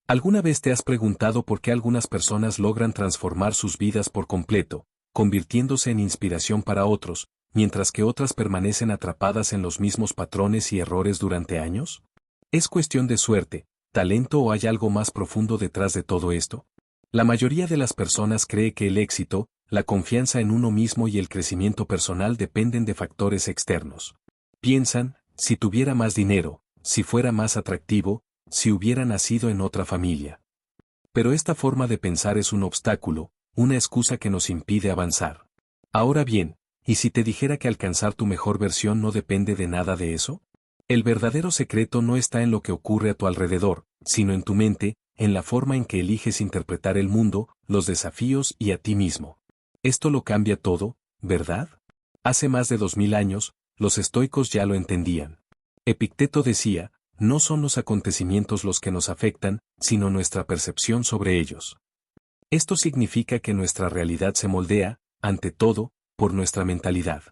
¿Alguna vez te has preguntado por qué algunas personas logran transformar sus vidas por completo, convirtiéndose en inspiración para otros, mientras que otras permanecen atrapadas en los mismos patrones y errores durante años? ¿Es cuestión de suerte, talento o hay algo más profundo detrás de todo esto? La mayoría de las personas cree que el éxito, la confianza en uno mismo y el crecimiento personal dependen de factores externos. Piensan, si tuviera más dinero, si fuera más atractivo, si hubiera nacido en otra familia. Pero esta forma de pensar es un obstáculo, una excusa que nos impide avanzar. Ahora bien, ¿y si te dijera que alcanzar tu mejor versión no depende de nada de eso? El verdadero secreto no está en lo que ocurre a tu alrededor, sino en tu mente, en la forma en que eliges interpretar el mundo, los desafíos y a ti mismo. Esto lo cambia todo, ¿verdad? Hace más de 2000 años, los estoicos ya lo entendían. Epicteto decía, no son los acontecimientos los que nos afectan, sino nuestra percepción sobre ellos. Esto significa que nuestra realidad se moldea, ante todo, por nuestra mentalidad.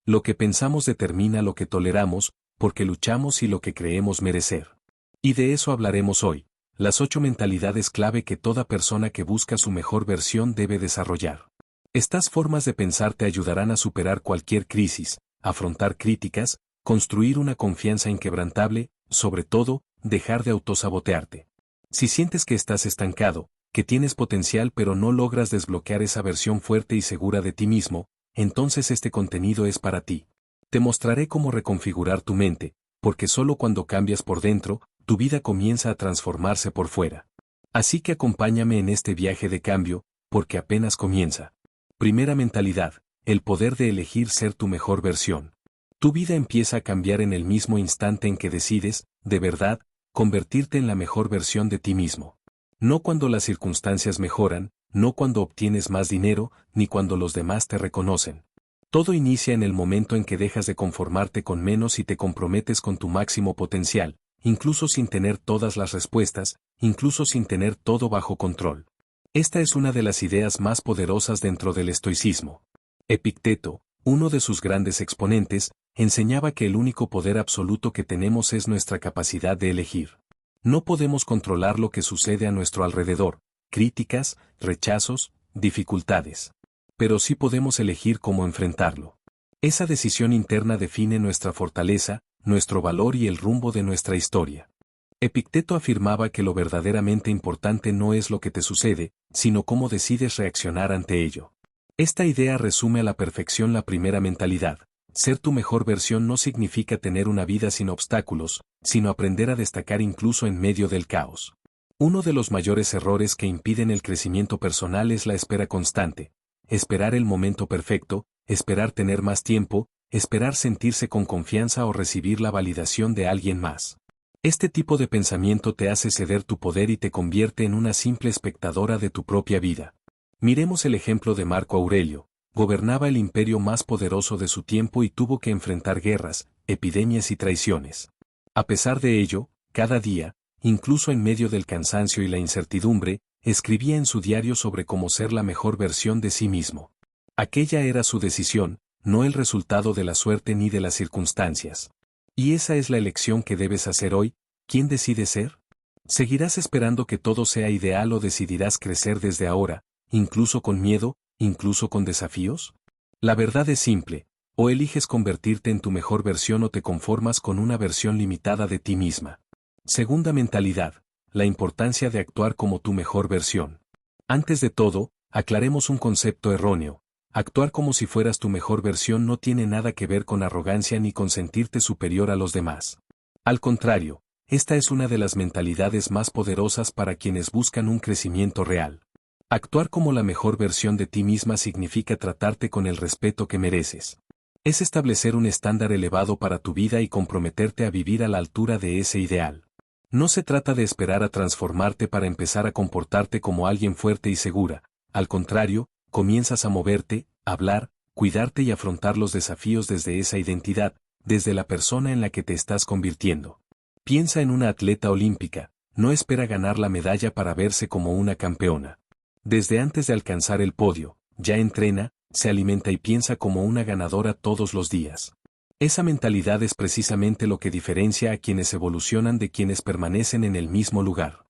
Lo que pensamos determina lo que toleramos, porque luchamos y lo que creemos merecer. Y de eso hablaremos hoy, las 8 mentalidades clave que toda persona que busca su mejor versión debe desarrollar. Estas formas de pensar te ayudarán a superar cualquier crisis, afrontar críticas, construir una confianza inquebrantable, sobre todo, dejar de autosabotearte. Si sientes que estás estancado, que tienes potencial pero no logras desbloquear esa versión fuerte y segura de ti mismo, entonces este contenido es para ti. Te mostraré cómo reconfigurar tu mente, porque solo cuando cambias por dentro, tu vida comienza a transformarse por fuera. Así que acompáñame en este viaje de cambio, porque apenas comienza. Primera mentalidad, el poder de elegir ser tu mejor versión. Tu vida empieza a cambiar en el mismo instante en que decides, de verdad, convertirte en la mejor versión de ti mismo. No cuando las circunstancias mejoran, no cuando obtienes más dinero, ni cuando los demás te reconocen. Todo inicia en el momento en que dejas de conformarte con menos y te comprometes con tu máximo potencial, incluso sin tener todas las respuestas, incluso sin tener todo bajo control. Esta es una de las ideas más poderosas dentro del estoicismo. Epicteto, uno de sus grandes exponentes, enseñaba que el único poder absoluto que tenemos es nuestra capacidad de elegir. No podemos controlar lo que sucede a nuestro alrededor, críticas, rechazos, dificultades. Pero sí podemos elegir cómo enfrentarlo. Esa decisión interna define nuestra fortaleza, nuestro valor y el rumbo de nuestra historia. Epicteto afirmaba que lo verdaderamente importante no es lo que te sucede, sino cómo decides reaccionar ante ello. Esta idea resume a la perfección la primera mentalidad. Ser tu mejor versión no significa tener una vida sin obstáculos, sino aprender a destacar incluso en medio del caos. Uno de los mayores errores que impiden el crecimiento personal es la espera constante. Esperar el momento perfecto, esperar tener más tiempo, esperar sentirse con confianza o recibir la validación de alguien más. Este tipo de pensamiento te hace ceder tu poder y te convierte en una simple espectadora de tu propia vida. Miremos el ejemplo de Marco Aurelio. Gobernaba el imperio más poderoso de su tiempo y tuvo que enfrentar guerras, epidemias y traiciones. A pesar de ello, cada día, incluso en medio del cansancio y la incertidumbre, escribía en su diario sobre cómo ser la mejor versión de sí mismo. Aquella era su decisión, no el resultado de la suerte ni de las circunstancias. Y esa es la elección que debes hacer hoy. ¿Quién decides ser? ¿Seguirás esperando que todo sea ideal o decidirás crecer desde ahora, incluso con miedo, incluso con desafíos? La verdad es simple, o eliges convertirte en tu mejor versión o te conformas con una versión limitada de ti misma. Segunda mentalidad, la importancia de actuar como tu mejor versión. Antes de todo, aclaremos un concepto erróneo. Actuar como si fueras tu mejor versión no tiene nada que ver con arrogancia ni con sentirte superior a los demás. Al contrario, esta es una de las mentalidades más poderosas para quienes buscan un crecimiento real. Actuar como la mejor versión de ti misma significa tratarte con el respeto que mereces. Es establecer un estándar elevado para tu vida y comprometerte a vivir a la altura de ese ideal. No se trata de esperar a transformarte para empezar a comportarte como alguien fuerte y segura. Al contrario, comienzas a moverte, hablar, cuidarte y afrontar los desafíos desde esa identidad, desde la persona en la que te estás convirtiendo. Piensa en una atleta olímpica, no espera ganar la medalla para verse como una campeona. Desde antes de alcanzar el podio, ya entrena, se alimenta y piensa como una ganadora todos los días. Esa mentalidad es precisamente lo que diferencia a quienes evolucionan de quienes permanecen en el mismo lugar.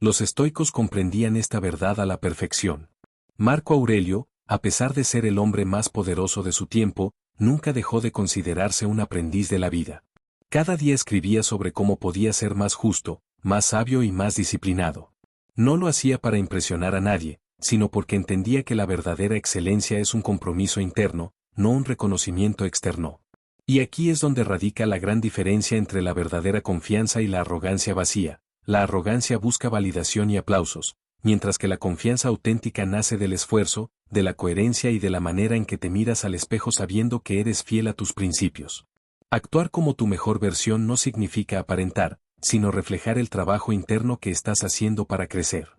Los estoicos comprendían esta verdad a la perfección. Marco Aurelio, a pesar de ser el hombre más poderoso de su tiempo, nunca dejó de considerarse un aprendiz de la vida. Cada día escribía sobre cómo podía ser más justo, más sabio y más disciplinado. No lo hacía para impresionar a nadie, sino porque entendía que la verdadera excelencia es un compromiso interno, no un reconocimiento externo. Y aquí es donde radica la gran diferencia entre la verdadera confianza y la arrogancia vacía. La arrogancia busca validación y aplausos, mientras que la confianza auténtica nace del esfuerzo, de la coherencia y de la manera en que te miras al espejo sabiendo que eres fiel a tus principios. Actuar como tu mejor versión no significa aparentar, sino reflejar el trabajo interno que estás haciendo para crecer.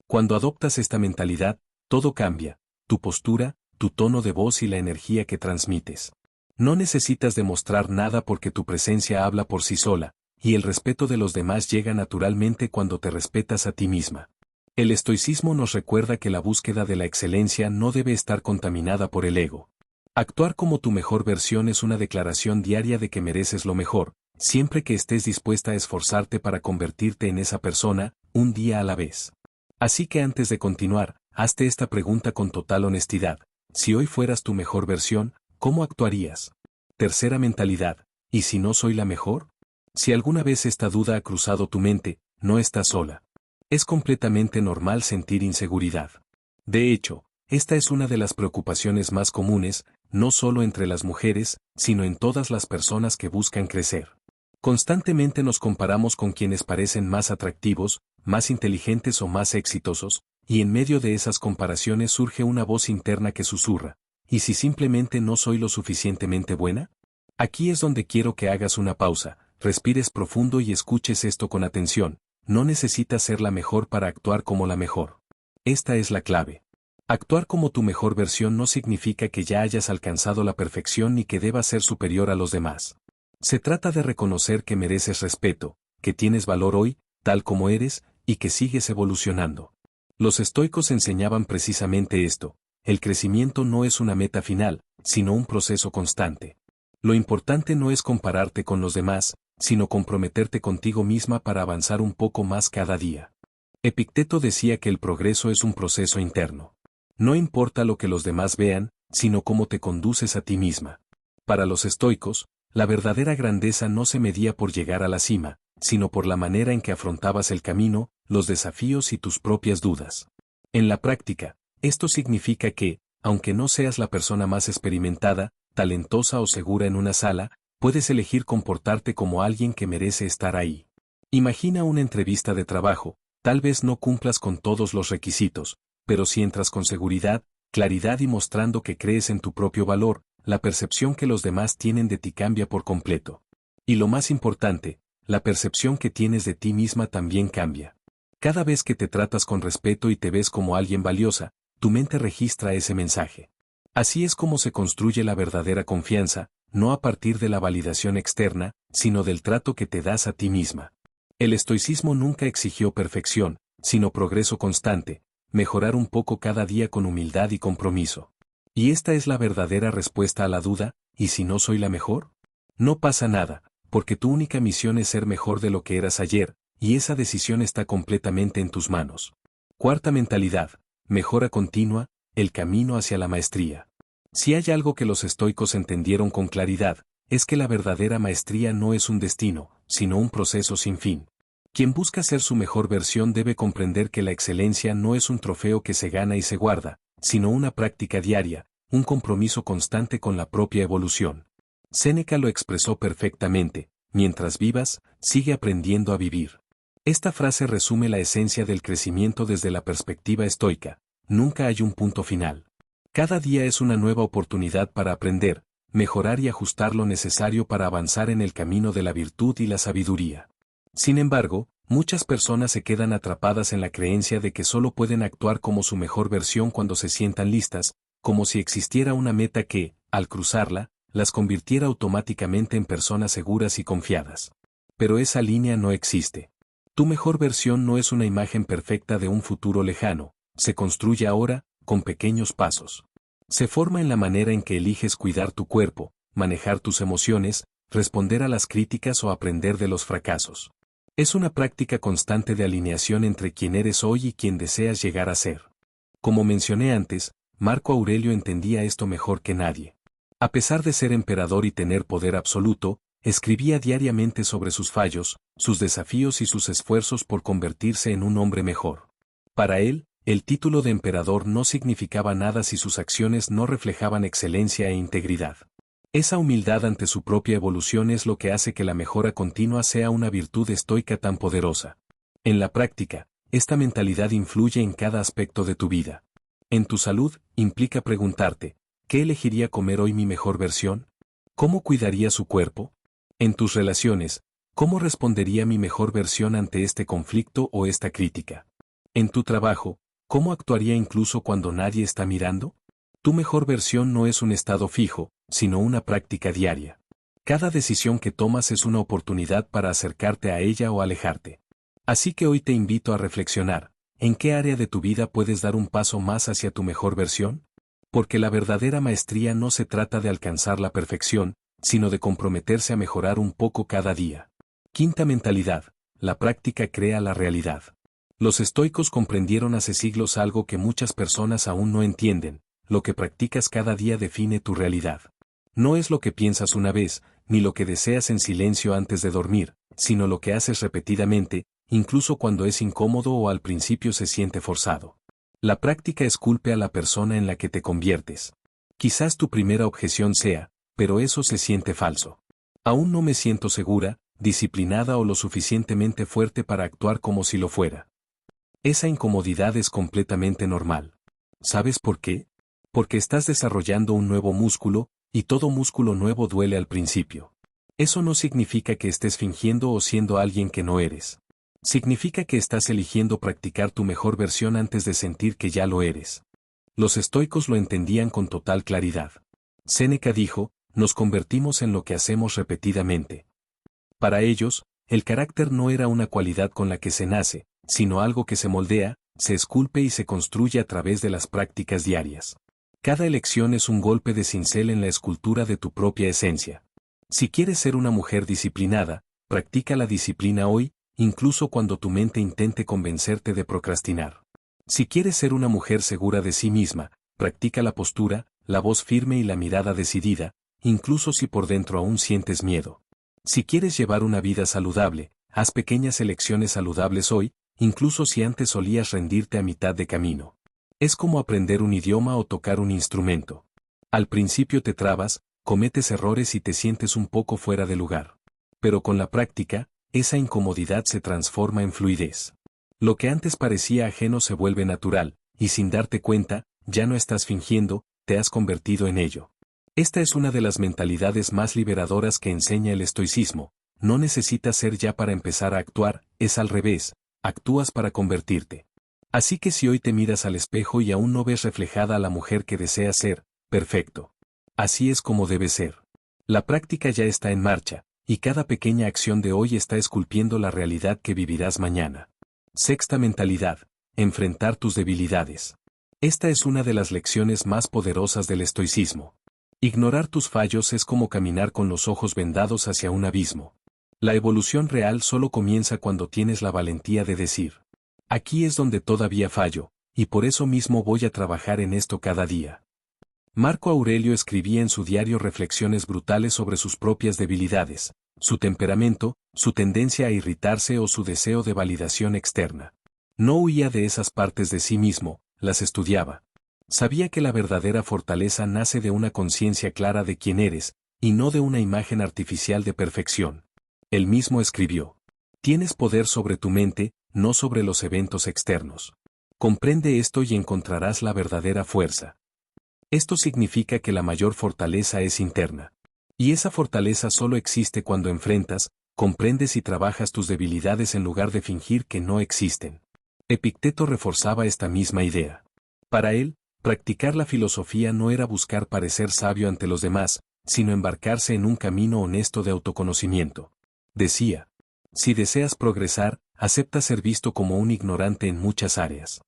Cuando adoptas esta mentalidad, todo cambia, tu postura, tu tono de voz y la energía que transmites. No necesitas demostrar nada porque tu presencia habla por sí sola, y el respeto de los demás llega naturalmente cuando te respetas a ti misma. El estoicismo nos recuerda que la búsqueda de la excelencia no debe estar contaminada por el ego. Actuar como tu mejor versión es una declaración diaria de que mereces lo mejor, siempre que estés dispuesta a esforzarte para convertirte en esa persona, un día a la vez. Así que antes de continuar, hazte esta pregunta con total honestidad. Si hoy fueras tu mejor versión, ¿cómo actuarías? Tercera mentalidad. ¿Y si no soy la mejor? Si alguna vez esta duda ha cruzado tu mente, no estás sola. Es completamente normal sentir inseguridad. De hecho, esta es una de las preocupaciones más comunes, no solo entre las mujeres, sino en todas las personas que buscan crecer. Constantemente nos comparamos con quienes parecen más atractivos, más inteligentes o más exitosos, y en medio de esas comparaciones surge una voz interna que susurra, ¿y si simplemente no soy lo suficientemente buena? Aquí es donde quiero que hagas una pausa, respires profundo y escuches esto con atención. No necesitas ser la mejor para actuar como la mejor. Esta es la clave. Actuar como tu mejor versión no significa que ya hayas alcanzado la perfección ni que debas ser superior a los demás. Se trata de reconocer que mereces respeto, que tienes valor hoy, tal como eres, y que sigues evolucionando. Los estoicos enseñaban precisamente esto: el crecimiento no es una meta final, sino un proceso constante. Lo importante no es compararte con los demás, sino comprometerte contigo misma para avanzar un poco más cada día. Epicteto decía que el progreso es un proceso interno. No importa lo que los demás vean, sino cómo te conduces a ti misma. Para los estoicos, la verdadera grandeza no se medía por llegar a la cima, sino por la manera en que afrontabas el camino, los desafíos y tus propias dudas. En la práctica, esto significa que, aunque no seas la persona más experimentada, talentosa o segura en una sala, puedes elegir comportarte como alguien que merece estar ahí. Imagina una entrevista de trabajo, tal vez no cumplas con todos los requisitos, pero si entras con seguridad, claridad y mostrando que crees en tu propio valor, la percepción que los demás tienen de ti cambia por completo. Y lo más importante, la percepción que tienes de ti misma también cambia. Cada vez que te tratas con respeto y te ves como alguien valiosa, tu mente registra ese mensaje. Así es como se construye la verdadera confianza, no a partir de la validación externa, sino del trato que te das a ti misma. El estoicismo nunca exigió perfección, sino progreso constante, mejorar un poco cada día con humildad y compromiso. Y esta es la verdadera respuesta a la duda: ¿y si no soy la mejor? No pasa nada, porque tu única misión es ser mejor de lo que eras ayer, y esa decisión está completamente en tus manos. Cuarta mentalidad: mejora continua, el camino hacia la maestría. Si hay algo que los estoicos entendieron con claridad, es que la verdadera maestría no es un destino, sino un proceso sin fin. Quien busca ser su mejor versión debe comprender que la excelencia no es un trofeo que se gana y se guarda, sino una práctica diaria, un compromiso constante con la propia evolución. Séneca lo expresó perfectamente: mientras vivas, sigue aprendiendo a vivir. Esta frase resume la esencia del crecimiento desde la perspectiva estoica: nunca hay un punto final. Cada día es una nueva oportunidad para aprender, mejorar y ajustar lo necesario para avanzar en el camino de la virtud y la sabiduría. Sin embargo, muchas personas se quedan atrapadas en la creencia de que solo pueden actuar como su mejor versión cuando se sientan listas, como si existiera una meta que, al cruzarla, las convirtiera automáticamente en personas seguras y confiadas. Pero esa línea no existe. Tu mejor versión no es una imagen perfecta de un futuro lejano, se construye ahora, con pequeños pasos. Se forma en la manera en que eliges cuidar tu cuerpo, manejar tus emociones, responder a las críticas o aprender de los fracasos. Es una práctica constante de alineación entre quien eres hoy y quien deseas llegar a ser. Como mencioné antes, Marco Aurelio entendía esto mejor que nadie. A pesar de ser emperador y tener poder absoluto, escribía diariamente sobre sus fallos, sus desafíos y sus esfuerzos por convertirse en un hombre mejor. Para él, el título de emperador no significaba nada si sus acciones no reflejaban excelencia e integridad. Esa humildad ante su propia evolución es lo que hace que la mejora continua sea una virtud estoica tan poderosa. En la práctica, esta mentalidad influye en cada aspecto de tu vida. En tu salud, implica preguntarte, ¿qué elegiría comer hoy mi mejor versión? ¿Cómo cuidaría su cuerpo? En tus relaciones, ¿cómo respondería mi mejor versión ante este conflicto o esta crítica? En tu trabajo, ¿cómo actuaría incluso cuando nadie está mirando? Tu mejor versión no es un estado fijo, sino una práctica diaria. Cada decisión que tomas es una oportunidad para acercarte a ella o alejarte. Así que hoy te invito a reflexionar, ¿en qué área de tu vida puedes dar un paso más hacia tu mejor versión? Porque la verdadera maestría no se trata de alcanzar la perfección, sino de comprometerse a mejorar un poco cada día. Quinta mentalidad, la práctica crea la realidad. Los estoicos comprendieron hace siglos algo que muchas personas aún no entienden: lo que practicas cada día define tu realidad. No es lo que piensas una vez, ni lo que deseas en silencio antes de dormir, sino lo que haces repetidamente, incluso cuando es incómodo o al principio se siente forzado. La práctica esculpe a la persona en la que te conviertes. Quizás tu primera objeción sea, pero eso se siente falso. Aún no me siento segura, disciplinada o lo suficientemente fuerte para actuar como si lo fuera. Esa incomodidad es completamente normal. ¿Sabes por qué? Porque estás desarrollando un nuevo músculo, y todo músculo nuevo duele al principio. Eso no significa que estés fingiendo o siendo alguien que no eres. Significa que estás eligiendo practicar tu mejor versión antes de sentir que ya lo eres. Los estoicos lo entendían con total claridad. Séneca dijo, nos convertimos en lo que hacemos repetidamente. Para ellos, el carácter no era una cualidad con la que se nace, sino algo que se moldea, se esculpe y se construye a través de las prácticas diarias. Cada elección es un golpe de cincel en la escultura de tu propia esencia. Si quieres ser una mujer disciplinada, practica la disciplina hoy, incluso cuando tu mente intente convencerte de procrastinar. Si quieres ser una mujer segura de sí misma, practica la postura, la voz firme y la mirada decidida, incluso si por dentro aún sientes miedo. Si quieres llevar una vida saludable, haz pequeñas elecciones saludables hoy, incluso si antes solías rendirte a mitad de camino. Es como aprender un idioma o tocar un instrumento. Al principio te trabas, cometes errores y te sientes un poco fuera de lugar. Pero con la práctica, esa incomodidad se transforma en fluidez. Lo que antes parecía ajeno se vuelve natural, y sin darte cuenta, ya no estás fingiendo, te has convertido en ello. Esta es una de las mentalidades más liberadoras que enseña el estoicismo. No necesitas ser ya para empezar a actuar, es al revés, actúas para convertirte. Así que si hoy te miras al espejo y aún no ves reflejada a la mujer que deseas ser, perfecto. Así es como debe ser. La práctica ya está en marcha, y cada pequeña acción de hoy está esculpiendo la realidad que vivirás mañana. Sexta mentalidad, enfrentar tus debilidades. Esta es una de las lecciones más poderosas del estoicismo. Ignorar tus fallos es como caminar con los ojos vendados hacia un abismo. La evolución real solo comienza cuando tienes la valentía de decir: aquí es donde todavía fallo, y por eso mismo voy a trabajar en esto cada día. Marco Aurelio escribía en su diario reflexiones brutales sobre sus propias debilidades, su temperamento, su tendencia a irritarse o su deseo de validación externa. No huía de esas partes de sí mismo, las estudiaba. Sabía que la verdadera fortaleza nace de una conciencia clara de quién eres, y no de una imagen artificial de perfección. Él mismo escribió: tienes poder sobre tu mente, no sobre los eventos externos. Comprende esto y encontrarás la verdadera fuerza. Esto significa que la mayor fortaleza es interna. Y esa fortaleza solo existe cuando enfrentas, comprendes y trabajas tus debilidades en lugar de fingir que no existen. Epicteto reforzaba esta misma idea. Para él, practicar la filosofía no era buscar parecer sabio ante los demás, sino embarcarse en un camino honesto de autoconocimiento. Decía: si deseas progresar, acepta ser visto como un ignorante en muchas áreas.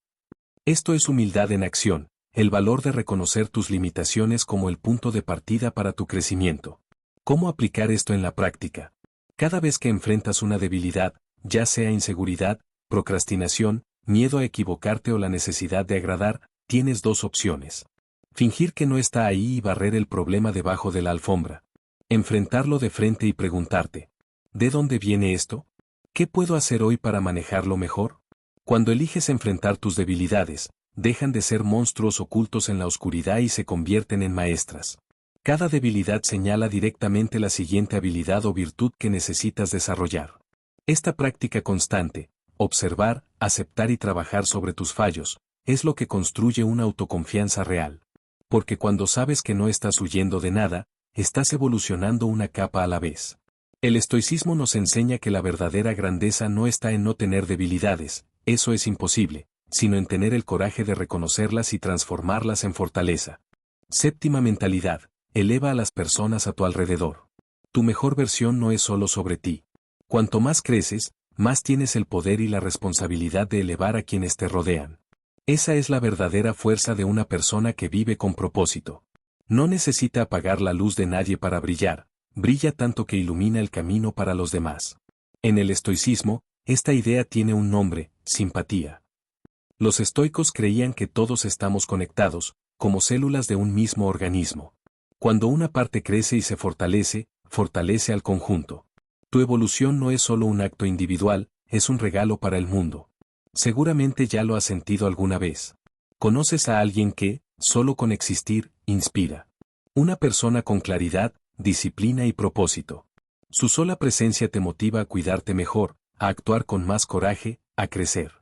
Esto es humildad en acción, el valor de reconocer tus limitaciones como el punto de partida para tu crecimiento. ¿Cómo aplicar esto en la práctica? Cada vez que enfrentas una debilidad, ya sea inseguridad, procrastinación, miedo a equivocarte o la necesidad de agradar, tienes dos opciones. Fingir que no está ahí y barrer el problema debajo de la alfombra. Enfrentarlo de frente y preguntarte, ¿de dónde viene esto? ¿Qué puedo hacer hoy para manejarlo mejor? Cuando eliges enfrentar tus debilidades, dejan de ser monstruos ocultos en la oscuridad y se convierten en maestras. Cada debilidad señala directamente la siguiente habilidad o virtud que necesitas desarrollar. Esta práctica constante, observar, aceptar y trabajar sobre tus fallos, es lo que construye una autoconfianza real. Porque cuando sabes que no estás huyendo de nada, estás evolucionando una capa a la vez. El estoicismo nos enseña que la verdadera grandeza no está en no tener debilidades, eso es imposible, sino en tener el coraje de reconocerlas y transformarlas en fortaleza. Séptima mentalidad, eleva a las personas a tu alrededor. Tu mejor versión no es solo sobre ti. Cuanto más creces, más tienes el poder y la responsabilidad de elevar a quienes te rodean. Esa es la verdadera fuerza de una persona que vive con propósito. No necesita apagar la luz de nadie para brillar, brilla tanto que ilumina el camino para los demás. En el estoicismo, esta idea tiene un nombre, simpatía. Los estoicos creían que todos estamos conectados, como células de un mismo organismo. Cuando una parte crece y se fortalece, fortalece al conjunto. Tu evolución no es solo un acto individual, es un regalo para el mundo. Seguramente ya lo has sentido alguna vez. ¿Conoces a alguien que, solo con existir, inspira? Una persona con claridad, disciplina y propósito. Su sola presencia te motiva a cuidarte mejor, a actuar con más coraje, a crecer.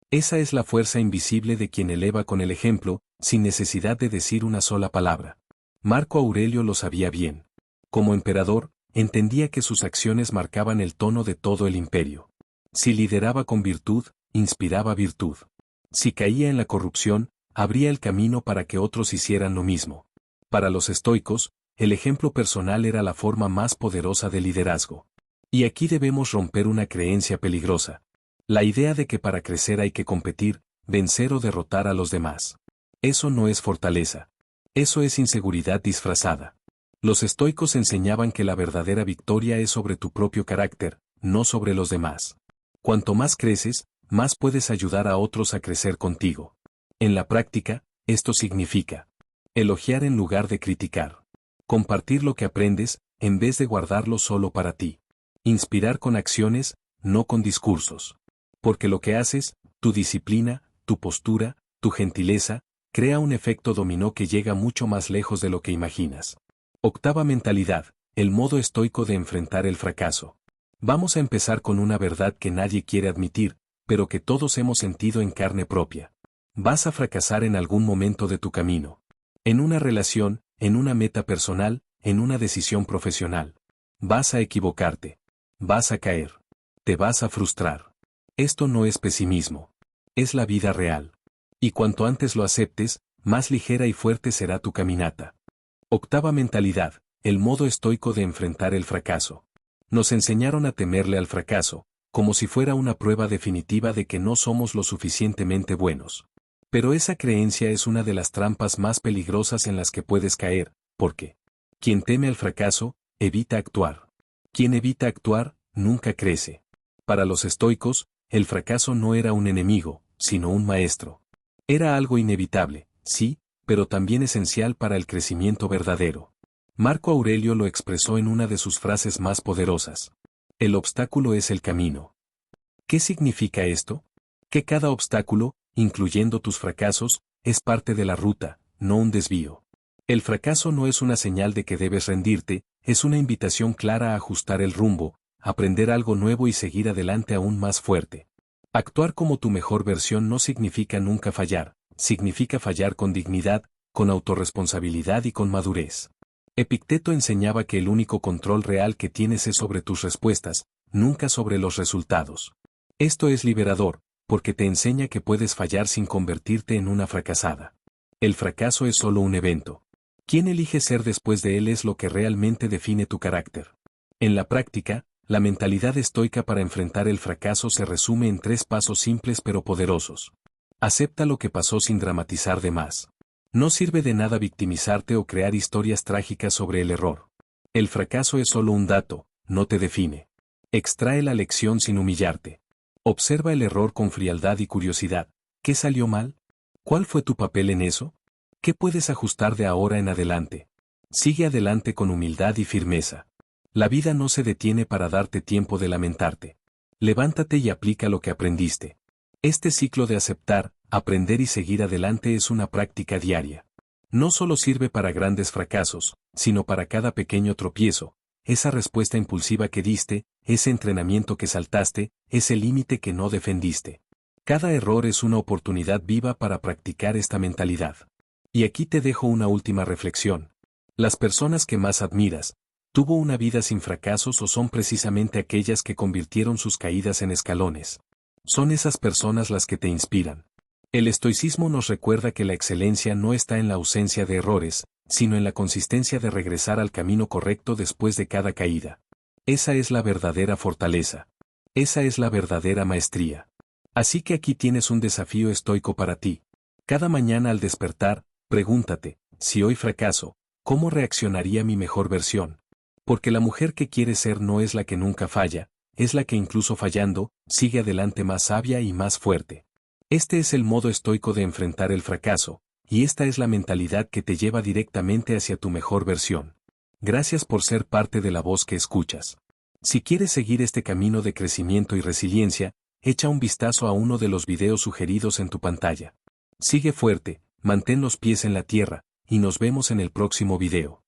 Esa es la fuerza invisible de quien eleva con el ejemplo, sin necesidad de decir una sola palabra. Marco Aurelio lo sabía bien. Como emperador, entendía que sus acciones marcaban el tono de todo el imperio. Si lideraba con virtud, inspiraba virtud. Si caía en la corrupción, abría el camino para que otros hicieran lo mismo. Para los estoicos, el ejemplo personal era la forma más poderosa de liderazgo. Y aquí debemos romper una creencia peligrosa. La idea de que para crecer hay que competir, vencer o derrotar a los demás. Eso no es fortaleza. Eso es inseguridad disfrazada. Los estoicos enseñaban que la verdadera victoria es sobre tu propio carácter, no sobre los demás. Cuanto más creces, más puedes ayudar a otros a crecer contigo. En la práctica, esto significa elogiar en lugar de criticar. Compartir lo que aprendes, en vez de guardarlo solo para ti. Inspirar con acciones, no con discursos. Porque lo que haces, tu disciplina, tu postura, tu gentileza, crea un efecto dominó que llega mucho más lejos de lo que imaginas. Octava mentalidad, el modo estoico de enfrentar el fracaso. Vamos a empezar con una verdad que nadie quiere admitir, pero que todos hemos sentido en carne propia. Vas a fracasar en algún momento de tu camino. En una relación, en una meta personal, en una decisión profesional. Vas a equivocarte. Vas a caer. Te vas a frustrar. Esto no es pesimismo. Es la vida real. Y cuanto antes lo aceptes, más ligera y fuerte será tu caminata. Octava mentalidad, el modo estoico de enfrentar el fracaso. Nos enseñaron a temerle al fracaso, como si fuera una prueba definitiva de que no somos lo suficientemente buenos. Pero esa creencia es una de las trampas más peligrosas en las que puedes caer, porque quien teme al fracaso, evita actuar. Quien evita actuar, nunca crece. Para los estoicos, el fracaso no era un enemigo, sino un maestro. Era algo inevitable, sí, pero también esencial para el crecimiento verdadero. Marco Aurelio lo expresó en una de sus frases más poderosas. El obstáculo es el camino. ¿Qué significa esto? Que cada obstáculo, incluyendo tus fracasos, es parte de la ruta, no un desvío. El fracaso no es una señal de que debes rendirte, es una invitación clara a ajustar el rumbo, aprender algo nuevo y seguir adelante aún más fuerte. Actuar como tu mejor versión no significa nunca fallar, significa fallar con dignidad, con autorresponsabilidad y con madurez. Epicteto enseñaba que el único control real que tienes es sobre tus respuestas, nunca sobre los resultados. Esto es liberador, porque te enseña que puedes fallar sin convertirte en una fracasada. El fracaso es solo un evento. Quién elige ser después de él es lo que realmente define tu carácter. En la práctica, la mentalidad estoica para enfrentar el fracaso se resume en 3 pasos simples pero poderosos. Acepta lo que pasó sin dramatizar de más. No sirve de nada victimizarte o crear historias trágicas sobre el error. El fracaso es solo un dato, no te define. Extrae la lección sin humillarte. Observa el error con frialdad y curiosidad. ¿Qué salió mal? ¿Cuál fue tu papel en eso? ¿Qué puedes ajustar de ahora en adelante? Sigue adelante con humildad y firmeza. La vida no se detiene para darte tiempo de lamentarte. Levántate y aplica lo que aprendiste. Este ciclo de aceptar, aprender y seguir adelante es una práctica diaria. No solo sirve para grandes fracasos, sino para cada pequeño tropiezo, esa respuesta impulsiva que diste, ese entrenamiento que saltaste, ese límite que no defendiste. Cada error es una oportunidad viva para practicar esta mentalidad. Y aquí te dejo una última reflexión. Las personas que más admiras, ¿tuvo una vida sin fracasos o son precisamente aquellas que convirtieron sus caídas en escalones? Son esas personas las que te inspiran. El estoicismo nos recuerda que la excelencia no está en la ausencia de errores, sino en la consistencia de regresar al camino correcto después de cada caída. Esa es la verdadera fortaleza. Esa es la verdadera maestría. Así que aquí tienes un desafío estoico para ti. Cada mañana al despertar, pregúntate, si hoy fracaso, ¿cómo reaccionaría mi mejor versión? Porque la mujer que quieres ser no es la que nunca falla, es la que incluso fallando, sigue adelante más sabia y más fuerte. Este es el modo estoico de enfrentar el fracaso, y esta es la mentalidad que te lleva directamente hacia tu mejor versión. Gracias por ser parte de la voz que escuchas. Si quieres seguir este camino de crecimiento y resiliencia, echa un vistazo a uno de los videos sugeridos en tu pantalla. Sigue fuerte, mantén los pies en la tierra, y nos vemos en el próximo video.